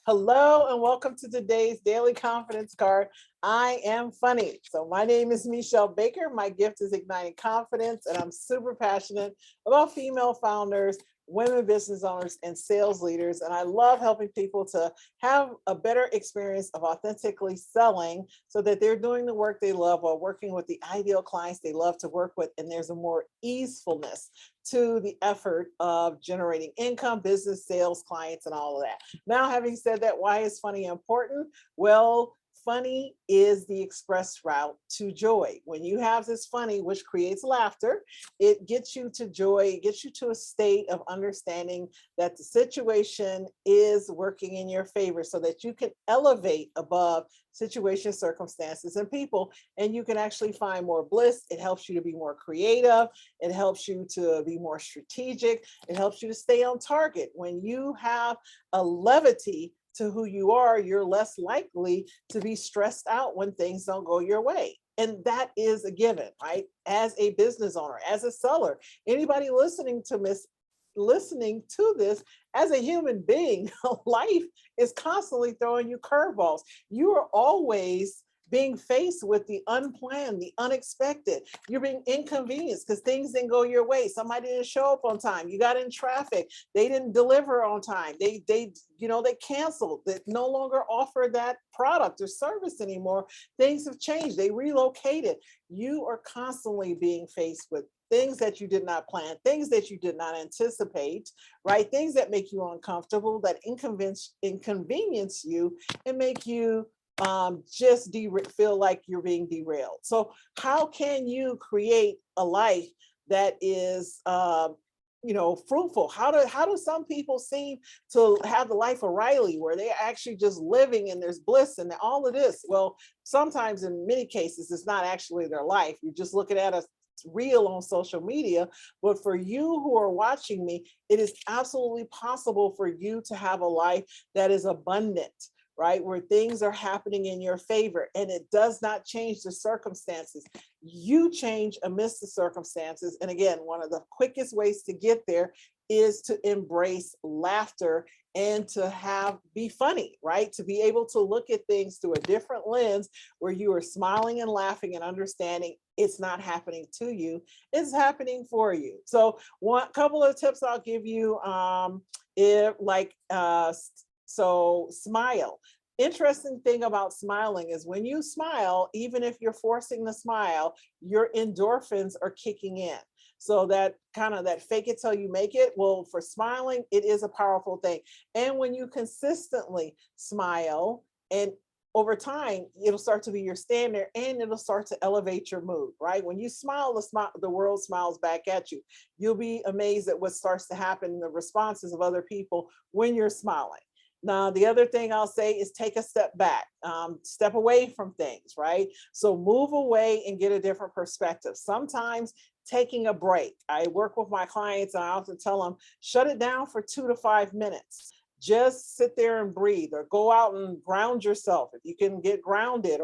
Hello and welcome to today's Daily Confidence Card. I am funny. So my name is Michelle Baker. My gift is igniting confidence, and I'm super passionate about female founders, women business owners, and sales leaders. And I love helping people to have a better experience of authentically selling so that they're doing the work they love while working with the ideal clients they love to work with. And there's a more easefulness to the effort of generating income, business, sales, clients, and all of that. Now, having said that, why is funny important? Well, funny is the express route to joy. When you have this funny, which creates laughter, it gets you to joy, it gets you to a state of understanding that the situation is working in your favor so that you can elevate above situations, circumstances, and people, and you can actually find more bliss. It helps you to be more creative. It helps you to be more strategic. It helps you to stay on target. When you have a levity to who you are, you're less likely to be stressed out when things don't go your way. And that is a given, right? As a business owner, as a seller, anybody listening to this, as a human being, life is constantly throwing you curveballs. You are always being faced with the unplanned, the unexpected. You're being inconvenienced because things didn't go your way. Somebody didn't show up on time. You got in traffic. They didn't deliver on time. They canceled. They no longer offer that product or service anymore. Things have changed. They relocated. You are constantly being faced with things that you did not plan, things that you did not anticipate, right? Things that make you uncomfortable, that inconvenience you and make you feel like you're being derailed. So how can you create a life that is fruitful? How do some people seem to have the life of Riley where they're actually just living and there's bliss and all of this? Well, sometimes in many cases it's not actually their life. You're just looking at a real on social media. But for you who are watching me, it is absolutely possible for you to have a life that is abundant, right? Where things are happening in your favor and it does not change the circumstances. You change amidst the circumstances. And again, one of the quickest ways to get there is to embrace laughter and to be funny, right? To be able to look at things through a different lens where you are smiling and laughing and understanding it's not happening to you, it's happening for you. So one couple of tips I'll give you, so smile. Interesting thing about smiling is when you smile, even if you're forcing the smile, your endorphins are kicking in. So that kind of that fake it till you make it. Well, for smiling, it is a powerful thing. And when you consistently smile and over time, it'll start to be your standard and it'll start to elevate your mood, right? When you smile, the world smiles back at you. You'll be amazed at what starts to happen in the responses of other people when you're smiling. Now, the other thing I'll say is take a step back, step away from things, right? So move away and get a different perspective. Sometimes taking a break. I work with my clients and I often tell them, shut it down for 2 to 5 minutes. Just sit there and breathe or go out and ground yourself. If you can get grounded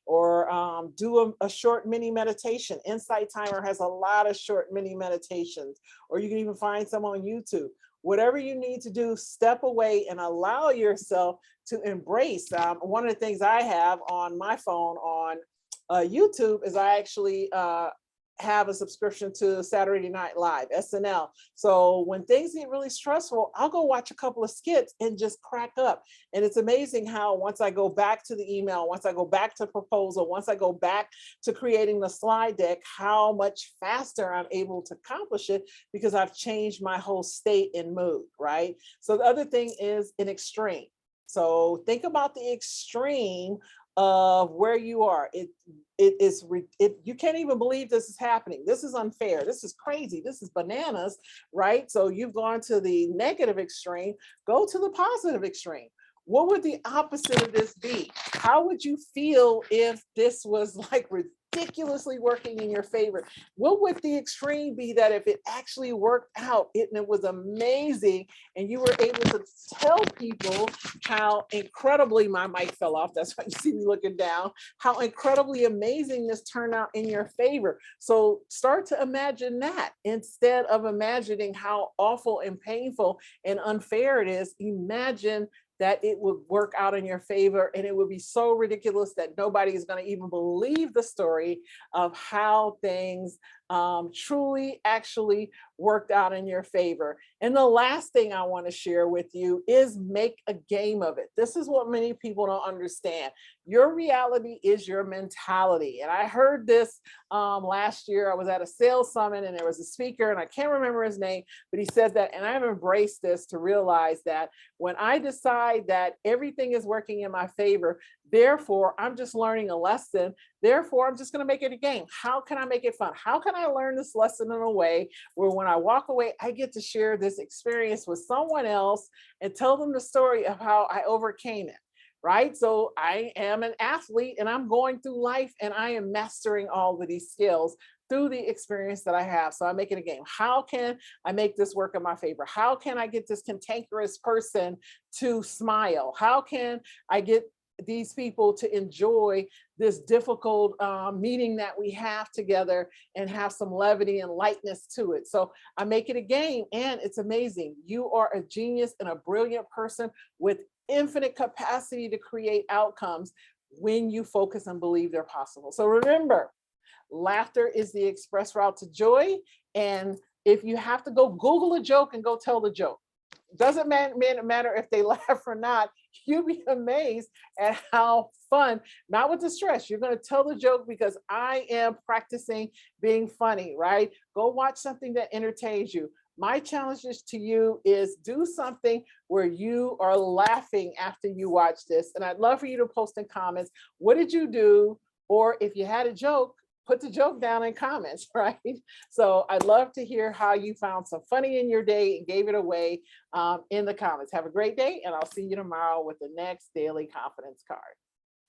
or do a short mini meditation. Insight Timer has a lot of short mini meditations, or you can even find some on YouTube. Whatever you need to do, step away and allow yourself to embrace. One of the things I have on my phone on YouTube is I actually have a subscription to Saturday Night Live, SNL. So when things get really stressful, I'll go watch a couple of skits and just crack up. And it's amazing how once I go back to the email, once I go back to proposal, once I go back to creating the slide deck, how much faster I'm able to accomplish it because I've changed my whole state and mood, right? So the other thing is an extreme. So think about the extreme of where you are. You can't even believe this is happening. This is unfair. This is crazy. This is bananas, right? So you've gone to the negative extreme, go to the positive extreme. What would the opposite of this be? How would you feel if this was like ridiculously working in your favor? What would the extreme be that if it actually worked out and it was amazing and you were able to tell people how incredibly, my mic fell off, that's why you see me looking down, how incredibly amazing this turned out in your favor. So start to imagine that instead of imagining how awful and painful and unfair it is. Imagine that it would work out in your favor, and it would be so ridiculous that nobody is going to even believe the story of how things truly actually worked out in your favor. And the last thing I want to share with you is make a game of it. This is what many people don't understand. Your reality is your mentality. And I heard this last year. I was at a sales summit and there was a speaker, and I can't remember his name, but he said that, and I've embraced this to realize that when I decide that everything is working in my favor, therefore I'm just learning a lesson. Therefore, I'm just going to make it a game. How can I make it fun? How can I learn this lesson in a way where when I walk away, I get to share this experience with someone else and tell them the story of how I overcame it? Right? So I am an athlete and I'm going through life and I am mastering all of these skills through the experience that I have. So I make it a game. How can I make this work in my favor? How can I get this cantankerous person to smile? How can I get these people to enjoy this difficult meeting that we have together and have some levity and lightness to it? So I make it a game, and it's amazing. You are a genius and a brilliant person with infinite capacity to create outcomes when you focus and believe they're possible. So remember, laughter is the express route to joy. And if you have to go Google a joke and go tell the joke, doesn't matter if they laugh or not. You'll be amazed at how fun, not with the stress. You're going to tell the joke because I am practicing being funny, right? Go watch something that entertains you. My challenge to you is do something where you are laughing after you watch this. And I'd love for you to post in comments, what did you do? Or if you had a joke, put the joke down in comments, right? So I'd love to hear how you found some funny in your day and gave it away in the comments. Have a great day, and I'll see you tomorrow with the next Daily Confidence Card.